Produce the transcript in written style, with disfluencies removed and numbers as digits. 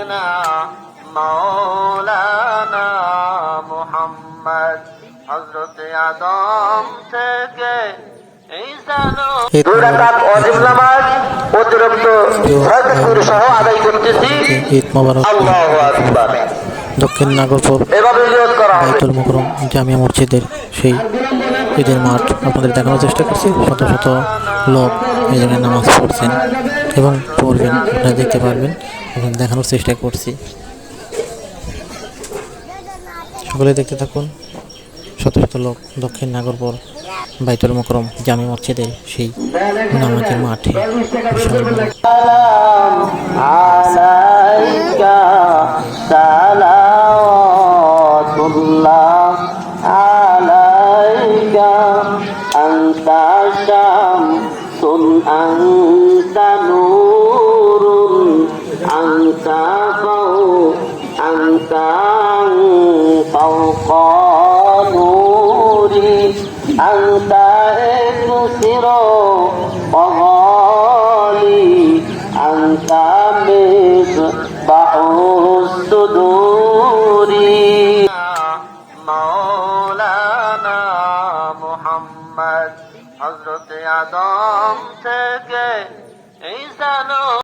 سيدنا مولانا محمد হযরত আদম থেকে দুই রাকাত ওয়াজিব নামাজ অতিরিক্ত তাকবীর সহ আদায় করতেছি। ঈদ মোবারক। আল্লাহু আকবার। দক্ষিণ নাগরপুর এভাবে নিয়ত করা হবে। বাইতুল মুকররম জামিয়া মসজিদের সেই ঈদের মাঠ আপনাদের দেখানোর চেষ্টা করছি। শত শত লোক এই জায়গায় নামাজ পড়ছেন এবং পড়বেন, আপনারা দেখতে পারবেন এবং দেখানোর চেষ্টা করছি। সকলে দেখতে থাকুন। শত শত লোক দক্ষিণ নাগরপুর বাইতুল মুকররম জামিয়া মসজিদের সেই নামাজের মাঠে أنت إكسر وغالي أنت مصباح الصدور مولانا محمد হযরত আদম থেকে ঈসা